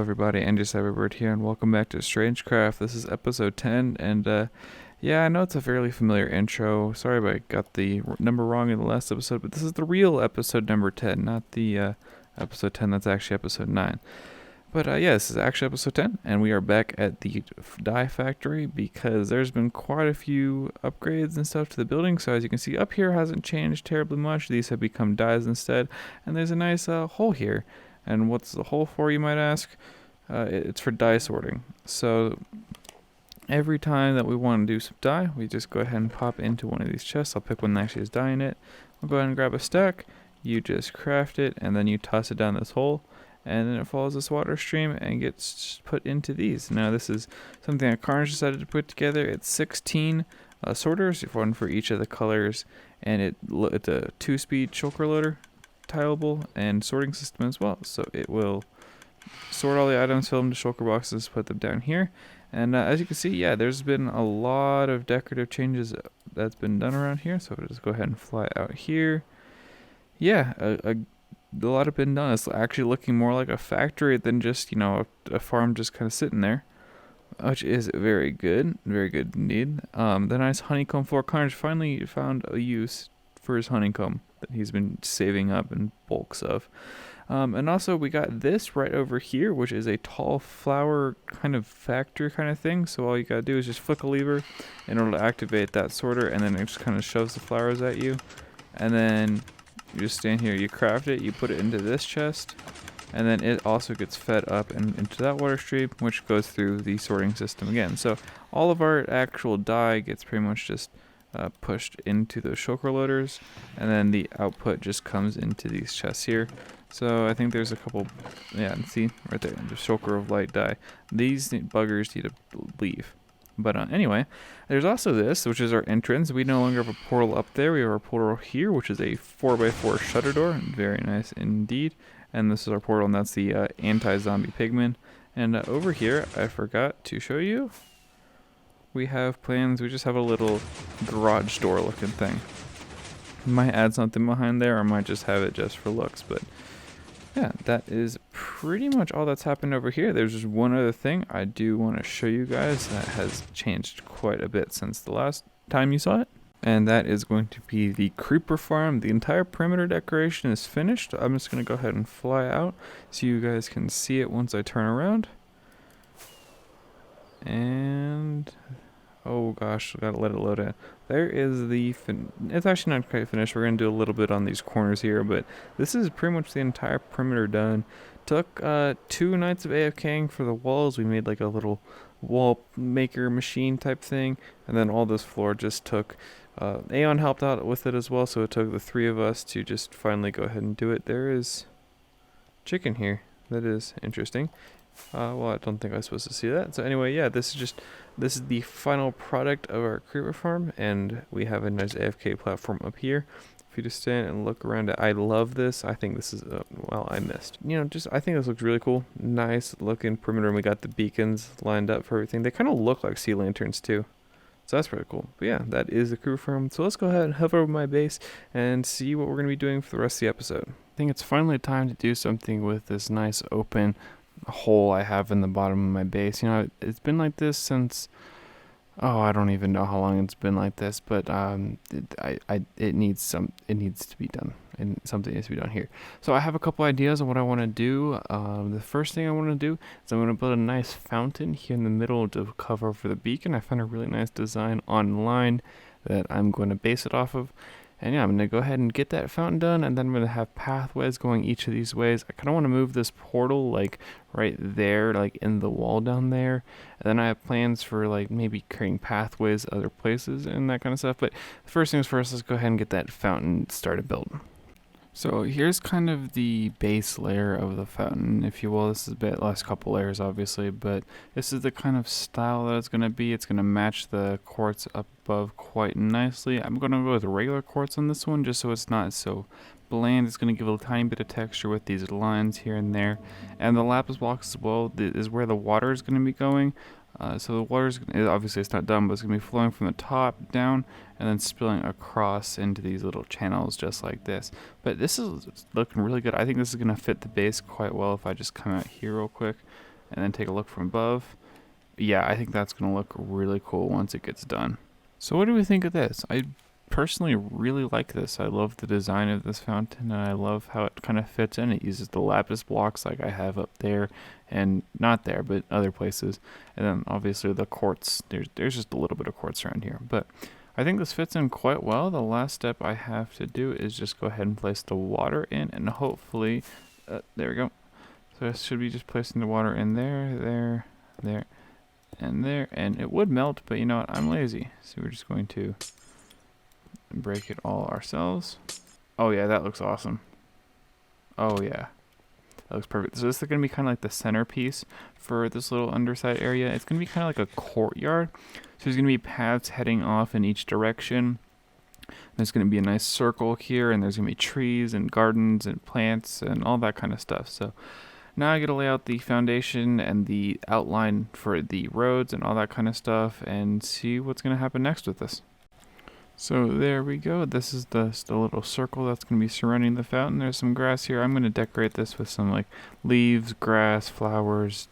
everybody, Andy Cyberbird here, and welcome back to Strangecraft. This is episode 10, and yeah, I know it's a fairly familiar intro. Sorry if I got the number wrong in the last episode, but this is the real episode number 10, not the episode 10 that's actually episode 9. But yeah, this is actually episode 10, and we are back at the dye factory because there's been quite a few upgrades and stuff to the building. So as you can see, up here hasn't changed terribly much. These have become dyes instead, and there's a nice hole here. And what's the hole for, you might ask? It's for dye sorting. So every time that we want to do some dye, we just go ahead and pop into one of these chests. I'll pick one that actually is dye in it. We'll go ahead and grab a stack. You just craft it, and then you toss it down this hole. And then it follows this water stream and gets put into these. Now this is something that Carnage decided to put together. It's 16 sorters, one for each of the colors. And it's a 2-speed shulker loader, tileable, and sorting system as well. So it will sort all the items, fill them to shulker boxes, put them down here. And as you can see, yeah, there's been a lot of decorative changes that's been done around here. So we'll just go ahead and fly out here. Yeah, a lot have been done. It's actually looking more like a factory than just, you know, a farm just kind of sitting there, which is very good indeed. The nice honeycomb floor. Carnage finally found a use for his honeycomb that he's been saving up in bulks of. And also we got this right over here, which is a tall flower kind of factory kind of thing. So all you gotta do is just flick a lever in order to activate that sorter, and then it just kind of shoves the flowers at you. And then you just stand here, you craft it, you put it into this chest, and then it also gets fed up and into that water stream, which goes through the sorting system again. So all of our actual dye gets pretty much just pushed into those shulker loaders, and then the output just comes into these chests here. So I think there's a couple, yeah, see right there, the shulker of light dye. These buggers need to leave. But anyway, there's also this, which is our entrance. We no longer have a portal up there. We have our portal here, which is a 4x4 shutter door. Very nice indeed. And this is our portal, and that's the anti-zombie pigman. And over here, I forgot to show you, we have plans. We just have a little garage door looking thing. Might add something behind there, or might just have it just for looks, but yeah, that is pretty much all that's happened over here. There's just one other thing I do want to show you guys that has changed quite a bit since the last time you saw it. And that is going to be the creeper farm. The entire perimeter decoration is finished. I'm just going to go ahead and fly out so you guys can see it once I turn around. And oh gosh, I gotta let it load in. There is the it's actually not quite finished. We're gonna do a little bit on these corners here, but this is pretty much the entire perimeter done. Took 2 nights of AFKing for the walls. We made like a little wall maker machine type thing, and then all this floor just took Aeon helped out with it as well, so it took the 3 of us to just finally go ahead and do it. There is chicken here. That is interesting. Well, I don't think I was supposed to see that. So anyway, yeah, this is the final product of our creeper farm, and we have a nice AFK platform up here. If you just stand and look around it, I love this. I think this is, well, I missed. You know, I think this looks really cool. Nice looking perimeter, and we got the beacons lined up for everything. They kind of look like sea lanterns too. So that's pretty cool. But yeah, that is the creeper farm. So let's go ahead and hover over my base and see what we're going to be doing for the rest of the episode. I think it's finally time to do something with this nice open hole I have in the bottom of my base. You know, it's been like this since, oh, I don't even know how long it's been like this, but it needs to be done, and something needs to be done here. So I have a couple ideas on what I want to do. The first thing I want to do is I'm going to build a nice fountain here in the middle to cover over the beacon. I found a really nice design online that I'm going to base it off of. And yeah, I'm going to go ahead and get that fountain done, and then I'm going to have pathways going each of these ways. I kind of want to move this portal like right there, like in the wall down there. And then I have plans for like maybe creating pathways other places and that kind of stuff. But the first things first, let's go ahead and get that fountain started built. So here's kind of the base layer of the fountain, if you will. This is a bit last couple layers, obviously, but this is the kind of style that it's going to be. It's going to match the quartz up above quite nicely. I'm going to go with regular quartz on this one, just so it's not so bland. It's going to give a tiny bit of texture with these lines here and there. And the lapis blocks as well is where the water is going to be going. So the water's, obviously it's not done, but it's going to be flowing from the top down and then spilling across into these little channels just like this. But this is looking really good. I think this is going to fit the base quite well if I just come out here real quick. and then take a look from above. Yeah, I think that's going to look really cool once it gets done. So what do we think of this? I personally really like this. I love the design of this fountain, and I love how it kind of fits in. It uses the lapis blocks like I have up there, and not there, but other places. And then obviously the quartz. There's just a little bit of quartz around here, but I think this fits in quite well. The last step I have to do is just go ahead and place the water in, and hopefully, there we go. So it should be just placing the water in there, and there, and it would melt, but you know what, I'm lazy, so we're just going to break it all ourselves. Oh yeah, that looks awesome. Oh yeah, that looks perfect. So this is going to be kind of like the centerpiece for this little underside area. It's going to be kind of like a courtyard, so there's going to be paths heading off in each direction. There's going to be a nice circle here, and there's going to be trees and gardens and plants and all that kind of stuff. So now I get to lay out the foundation and the outline for the roads and all that kind of stuff and see what's going to happen next with this. So there we go. This is the little circle that's going to be surrounding the fountain. There's some grass here. I'm going to decorate this with some like leaves, grass, flowers,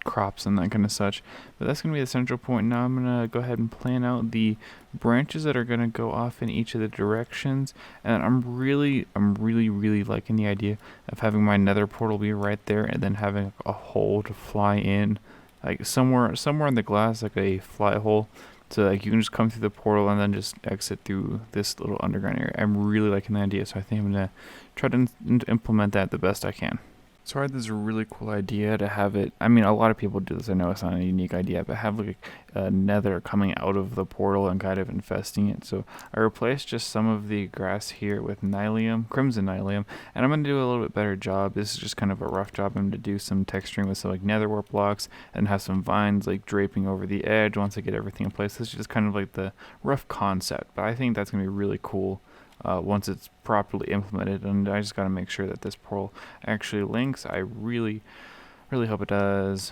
crops and that kind of such. But that's going to be the central point. Now I'm going to go ahead and plan out the branches that are going to go off in each of the directions. And I'm really liking the idea of having my nether portal be right there and then having a hole to fly in, like somewhere in the glass, like a fly hole. So like you can just come through the portal and then just exit through this little underground area. I'm really liking the idea, so I think I'm going to try to implement that the best I can. So I had this really cool idea to have it, I mean, a lot of people do this, I know it's not a unique idea, but have like a nether coming out of the portal and kind of infesting it. So I replaced just some of the grass here with crimson nylium, and I'm going to do a little bit better job. This is just kind of a rough job. I'm going to do some texturing with some like netherwort blocks and have some vines like draping over the edge once I get everything in place. This is just kind of like the rough concept, but I think that's going to be really cool once it's properly implemented, and I just got to make sure that this portal actually links. I really hope it does.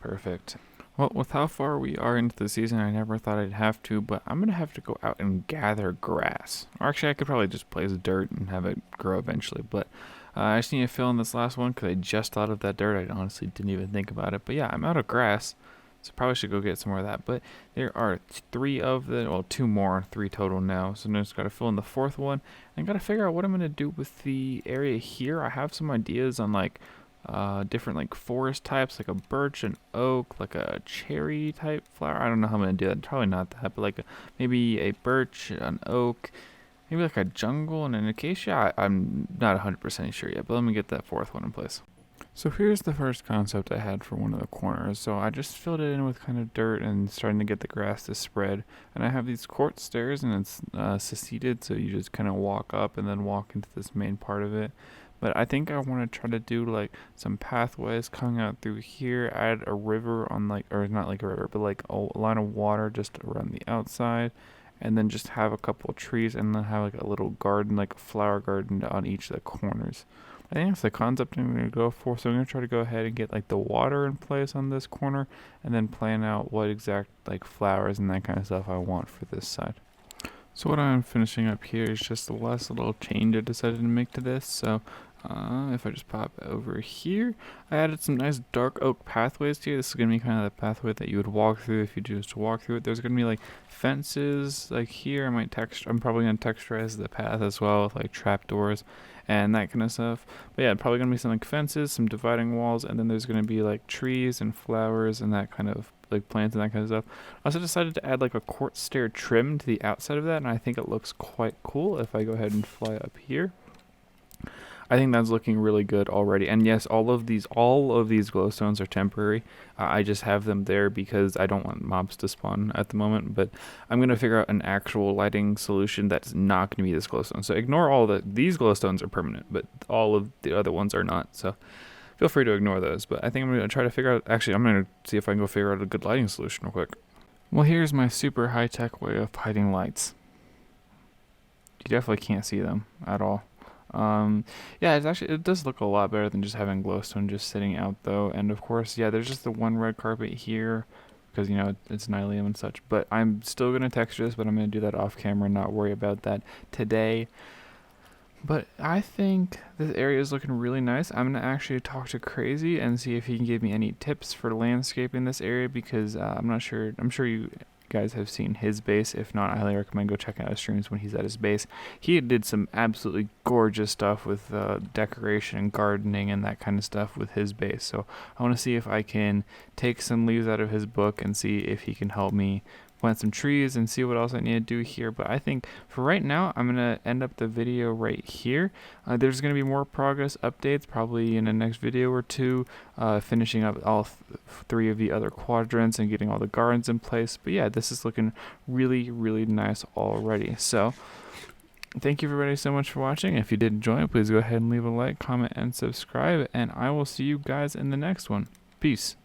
Perfect. Well, with how far we are into the season, I never thought I'd have to, but I'm going to have to go out and gather grass. Or actually, I could probably just place dirt and have it grow eventually, but I just need to fill in this last one because I just thought of that dirt. I honestly didn't even think about it, but yeah, I'm out of grass. So probably should go get some more of that. But there are three total now. So now just got to fill in the fourth one. And got to figure out what I'm going to do with the area here. I have some ideas on like different like forest types, like a birch, an oak, like a cherry type flower. I don't know how I'm going to do that. Probably not that, but like maybe a birch, an oak, maybe like a jungle and an acacia. I'm not 100% sure yet, but let me get that fourth one in place. So here's the first concept I had for one of the corners. So I just filled it in with kind of dirt and starting to get the grass to spread. And I have these quartz stairs, and it's seceded, so you just kind of walk up and then walk into this main part of it. But I think I want to try to do like some pathways coming out through here, add a river on like, or not like a river, but like a line of water just around the outside. And then just have a couple of trees and then have like a little garden, like a flower garden on each of the corners. I think that's the concept I'm going to go for. So I'm going to try to go ahead and get like the water in place on this corner and then plan out what exact like flowers and that kind of stuff I want for this side. So what I'm finishing up here is just the last little change I decided to make to this. So if I just pop over here, I added some nice dark oak pathways here. This is going to be kind of the pathway that you would walk through if you choose to walk through it. There's going to be like fences like here. I'm probably going to texturize the path as well with like trapdoors and that kind of stuff. But yeah, probably going to be some like fences, some dividing walls, and then there's going to be like trees and flowers and that kind of like plants and that kind of stuff. I also decided to add like a quartz stair trim to the outside of that, and I think it looks quite cool if I go ahead and fly up here. I think that's looking really good already. And yes, all of these glowstones are temporary. I just have them there because I don't want mobs to spawn at the moment. But I'm going to figure out an actual lighting solution that's not going to be this glowstone. So ignore these glowstones are permanent, but all of the other ones are not. So feel free to ignore those. But I think I'm going to try to figure out, actually, I'm going to see if I can go figure out a good lighting solution real quick. Well, here's my super high-tech way of hiding lights. You definitely can't see them at all. Yeah, it does look a lot better than just having glowstone just sitting out though. And of course, yeah, there's just the one red carpet here because, you know, it's nylium and such. But I'm still going to texture this, but I'm going to do that off camera and not worry about that today. But I think this area is looking really nice. I'm going to actually talk to Crazy and see if he can give me any tips for landscaping this area, because I'm not sure. I'm sure you guys have seen his base. If not, I highly recommend go check out his streams when he's at his base. He did some absolutely gorgeous stuff with decoration and gardening and that kind of stuff with his base. So I want to see if I can take some leaves out of his book and see if he can help me plant some trees and see what else I need to do here. But I think for right now, I'm going to end up the video right here. There's going to be more progress updates probably in the next video or two, finishing up all three of the other quadrants and getting all the gardens in place. But yeah, this is looking really, really nice already. So thank you everybody so much for watching. If you did enjoy it, please go ahead and leave a like, comment, and subscribe. And I will see you guys in the next one. Peace.